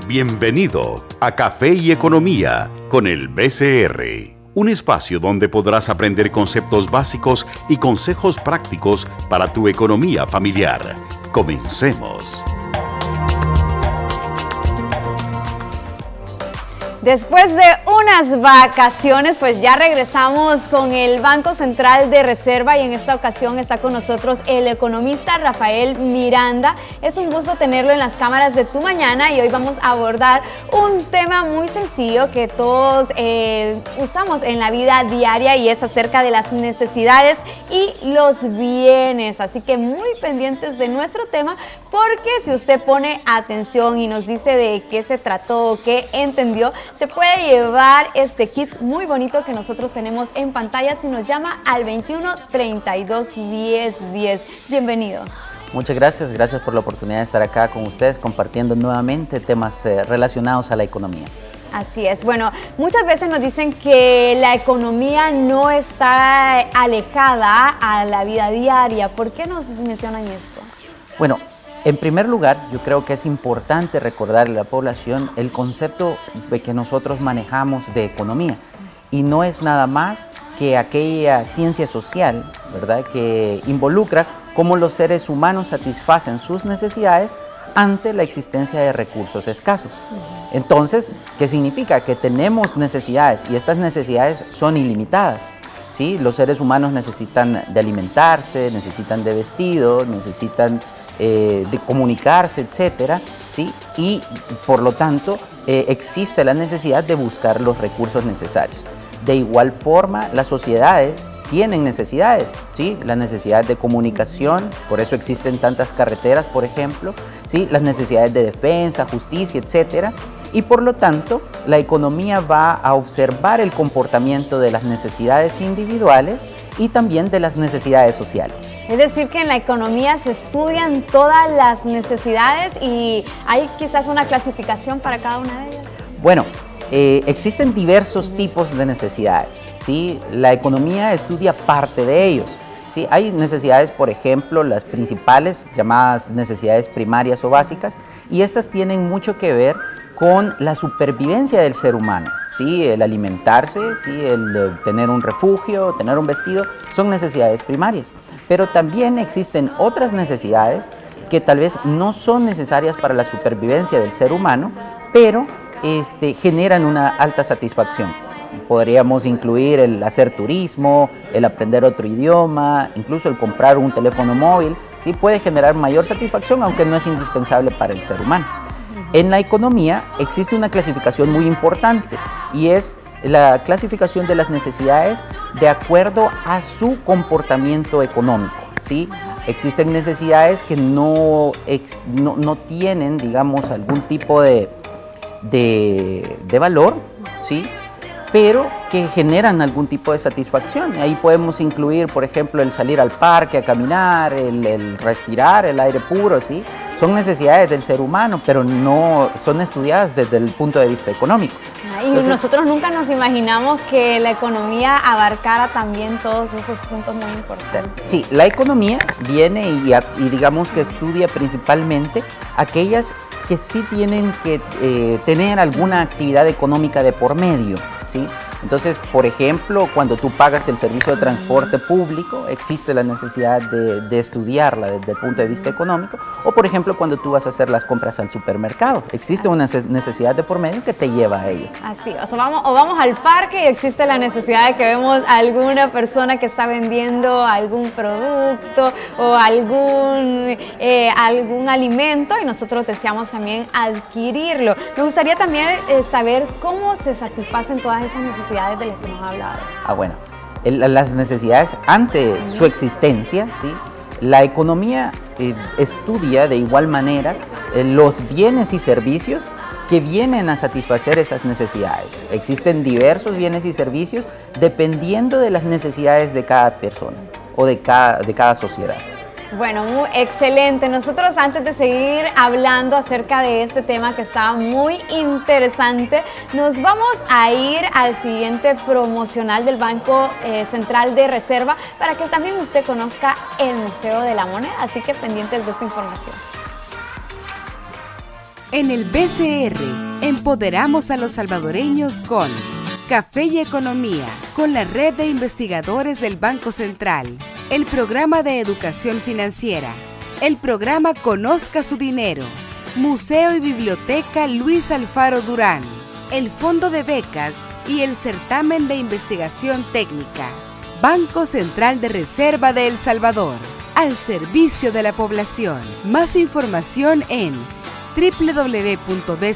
bienvenido a Café y Economía con el BCR. Un espacio donde podrás aprender conceptos básicos y consejos prácticos para tu economía familiar. Comencemos. Después de unas vacaciones, pues ya regresamos con el Banco Central de Reserva y en esta ocasión está con nosotros el economista Rafael Miranda. Es un gusto tenerlo en las cámaras de Tu Mañana y hoy vamos a abordar un tema muy sencillo que todos usamos en la vida diaria y es acerca de las necesidades y los bienes. Así que muy pendientes de nuestro tema porque si usted pone atención y nos dice de qué se trató, qué entendió, se puede llevar este kit muy bonito que nosotros tenemos en pantalla si nos llama al 21 32 10 10. Bienvenido. Muchas gracias, gracias por la oportunidad de estar acá con ustedes compartiendo nuevamente temas relacionados a la economía. Así es. Bueno, muchas veces nos dicen que la economía no está alejada a la vida diaria. ¿Por qué nos mencionan esto? Bueno, en primer lugar, yo creo que es importante recordarle a la población el concepto que nosotros manejamos de economía. Y no es nada más que aquella ciencia social, ¿verdad?, que involucra cómo los seres humanos satisfacen sus necesidades ante la existencia de recursos escasos. Entonces, ¿qué significa? Que tenemos necesidades y estas necesidades son ilimitadas. ¿Sí? Los seres humanos necesitan de alimentarse, necesitan de vestido, necesitan de comunicarse, etcétera, ¿sí? Y por lo tanto existe la necesidad de buscar los recursos necesarios. De igual forma, las sociedades tienen necesidades, ¿sí? La necesidad de comunicación, por eso existen tantas carreteras, por ejemplo, ¿sí? Las necesidades de defensa, justicia, etcétera. Y por lo tanto, la economía va a observar el comportamiento de las necesidades individuales y también de las necesidades sociales. Es decir, que en la economía se estudian todas las necesidades y hay quizás una clasificación para cada una de ellas. Bueno, existen diversos tipos de necesidades, ¿sí? La economía estudia parte de ellos. Sí, hay necesidades, por ejemplo, las principales, llamadas necesidades primarias o básicas, y estas tienen mucho que ver con la supervivencia del ser humano, ¿sí? El alimentarse, ¿sí? El tener un refugio, tener un vestido, son necesidades primarias. Pero también existen otras necesidades que tal vez no son necesarias para la supervivencia del ser humano, pero generan una alta satisfacción. Podríamos incluir el hacer turismo, el aprender otro idioma, incluso el comprar un teléfono móvil, ¿sí? Puede generar mayor satisfacción, aunque no es indispensable para el ser humano. En la economía existe una clasificación muy importante y es la clasificación de las necesidades de acuerdo a su comportamiento económico, ¿sí? Existen necesidades que no tienen, digamos, algún tipo de valor, ¿sí?, pero que generan algún tipo de satisfacción. Ahí podemos incluir, por ejemplo, el salir al parque a caminar, el respirar el aire puro, ¿sí? Son necesidades del ser humano, pero no son estudiadas desde el punto de vista económico. Entonces, nosotros nunca nos imaginamos que la economía abarcara también todos esos puntos muy importantes. Sí, la economía viene y digamos que estudia principalmente aquellas que sí tienen que tener alguna actividad económica de por medio, ¿sí? Entonces, por ejemplo, cuando tú pagas el servicio de transporte público, existe la necesidad de estudiarla desde el punto de vista económico, o por ejemplo, cuando tú vas a hacer las compras al supermercado, existe una necesidad de por medio que te lleva a ello. Así, o vamos al parque y existe la necesidad de que vemos a alguna persona que está vendiendo algún producto o algún alimento y nosotros deseamos también adquirirlo. Me gustaría también saber cómo se satisfacen todas esas necesidades de las que hemos hablado. Bueno, las necesidades ante su existencia, ¿sí? La economía estudia de igual manera los bienes y servicios que vienen a satisfacer esas necesidades. Existen diversos bienes y servicios dependiendo de las necesidades de cada persona o de cada sociedad. Bueno, muy excelente. Nosotros antes de seguir hablando acerca de este tema que está muy interesante, nos vamos a ir al siguiente promocional del Banco Central de Reserva para que también usted conozca el Museo de la Moneda, así que pendientes de esta información. En el BCR, empoderamos a los salvadoreños con Café y Economía, con la red de investigadores del Banco Central, el programa de educación financiera, el programa Conozca su Dinero, Museo y Biblioteca Luis Alfaro Durán, el Fondo de Becas y el Certamen de Investigación Técnica. Banco Central de Reserva de El Salvador, al servicio de la población. Más información en www.bcr.gov.sb.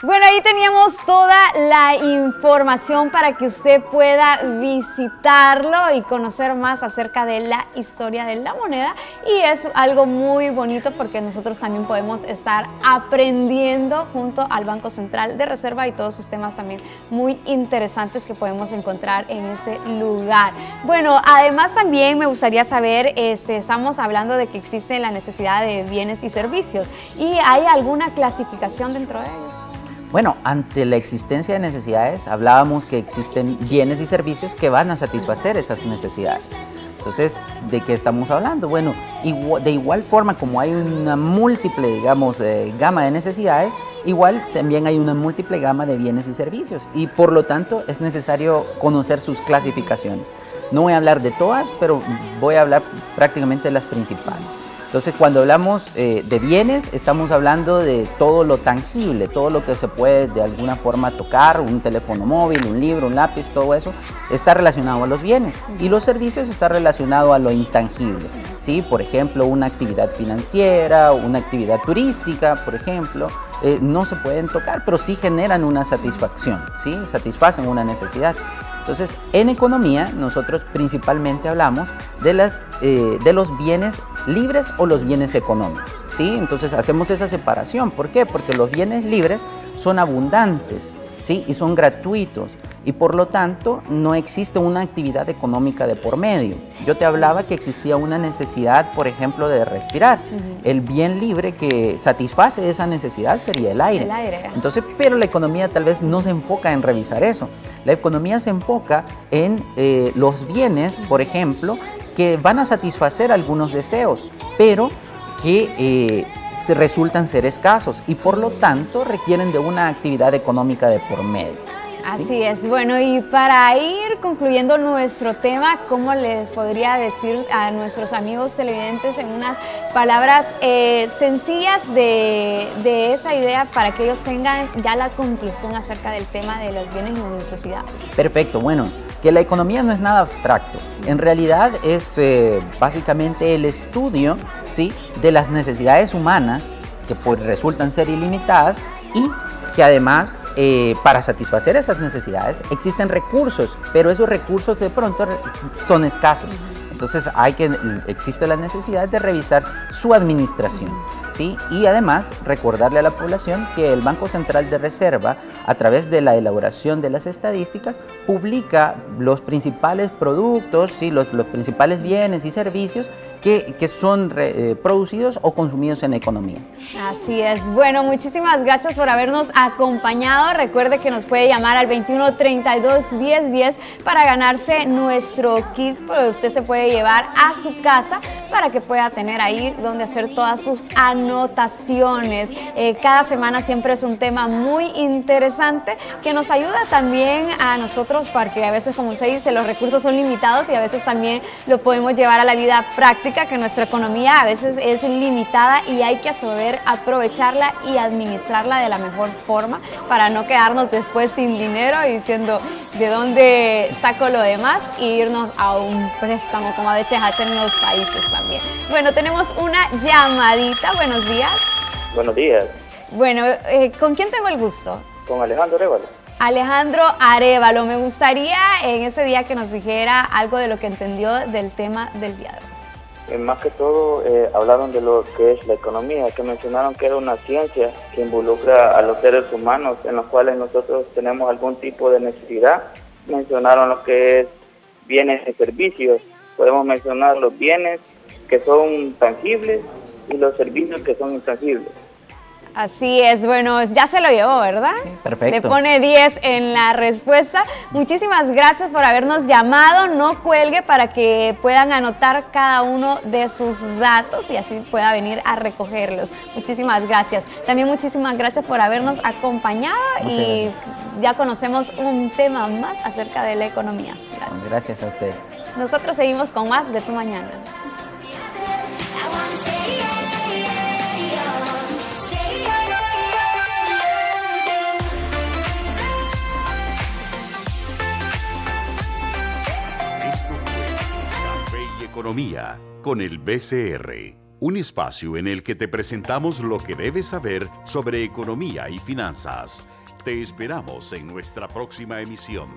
Bueno, ahí teníamos toda la información para que usted pueda visitarlo y conocer más acerca de la historia de la moneda, y es algo muy bonito porque nosotros también podemos estar aprendiendo junto al Banco Central de Reserva y todos sus temas también muy interesantes que podemos encontrar en ese lugar. Bueno, además también me gustaría saber, estamos hablando de que existe la necesidad de bienes y servicios, ¿y hay alguna clasificación dentro de ellos? Bueno, ante la existencia de necesidades, hablábamos que existen bienes y servicios que van a satisfacer esas necesidades. Entonces, ¿de qué estamos hablando? Bueno, de igual forma como hay una múltiple, digamos, gama de necesidades, igual también hay una múltiple gama de bienes y servicios, y por lo tanto es necesario conocer sus clasificaciones. No voy a hablar de todas, pero voy a hablar prácticamente de las principales. Entonces, cuando hablamos de bienes, estamos hablando de todo lo tangible, todo lo que se puede de alguna forma tocar, un teléfono móvil, un libro, un lápiz, todo eso está relacionado a los bienes. Y los servicios está relacionado a lo intangible, ¿sí? Por ejemplo, una actividad financiera, una actividad turística, por ejemplo, no se pueden tocar, pero sí generan una satisfacción, ¿sí? Satisfacen una necesidad. Entonces, en economía, nosotros principalmente hablamos de los bienes libres o los bienes económicos, ¿sí? Entonces, hacemos esa separación. ¿Por qué? Porque los bienes libres son abundantes, ¿sí? Y son gratuitos, y por lo tanto, no existe una actividad económica de por medio. Yo te hablaba que existía una necesidad, por ejemplo, de respirar. El bien libre que satisface esa necesidad sería el aire. Entonces, pero la economía tal vez no se enfoca en revisar eso. La economía se enfoca en los bienes, por ejemplo, que van a satisfacer algunos deseos, pero que resultan ser escasos y por lo tanto requieren de una actividad económica de por medio. ¿Sí? Así es. Bueno, y para ir concluyendo nuestro tema, ¿cómo les podría decir a nuestros amigos televidentes en unas palabras sencillas de esa idea para que ellos tengan ya la conclusión acerca del tema de los bienes y necesidades? Perfecto. Bueno, que la economía no es nada abstracto. En realidad es básicamente el estudio, ¿sí?, de las necesidades humanas que pues resultan ser ilimitadas, y que además para satisfacer esas necesidades existen recursos, pero esos recursos de pronto son escasos. Entonces existe la necesidad de revisar su administración, ¿sí? Y además recordarle a la población que el Banco Central de Reserva, a través de la elaboración de las estadísticas, publica los principales productos, ¿sí?, los principales bienes y servicios que son producidos o consumidos en la economía. Así es. Bueno, muchísimas gracias por habernos acompañado. Recuerde que nos puede llamar al 2132-1010 para ganarse nuestro kit, pero usted se puede llevar a su casa para que pueda tener ahí donde hacer todas sus anotaciones. Cada semana siempre es un tema muy interesante que nos ayuda también a nosotros, porque a veces, como usted dice, los recursos son limitados y a veces también lo podemos llevar a la vida práctica, que nuestra economía a veces es limitada y hay que saber aprovecharla y administrarla de la mejor forma para no quedarnos después sin dinero y diciendo de dónde saco lo demás e irnos a un préstamo, como a veces hacen los países también. Bueno, tenemos una llamadita. Buenos días. Buenos días. Bueno, ¿con quién tengo el gusto? Con Alejandro Arevalo. Alejandro Arevalo, me gustaría en ese día que nos dijera algo de lo que entendió del tema del día de hoy. Más que todo hablaron de lo que es la economía, que mencionaron que era una ciencia que involucra a los seres humanos en los cuales nosotros tenemos algún tipo de necesidad. Mencionaron lo que es bienes y servicios. Podemos mencionar los bienes que son tangibles y los servicios que son intangibles. Así es, bueno, ya se lo llevó, ¿verdad? Sí, perfecto. Le pone 10 en la respuesta. Muchísimas gracias por habernos llamado. No cuelgue para que puedan anotar cada uno de sus datos y así pueda venir a recogerlos. Muchísimas gracias. También muchísimas gracias por habernos acompañado. Muchas y gracias. ya conocemos un tema más acerca de la economía. Gracias. Gracias a ustedes. Nosotros seguimos con más de Tu Mañana. Esto fue Café y Economía con el BCR, un espacio en el que te presentamos lo que debes saber sobre economía y finanzas. Te esperamos en nuestra próxima emisión.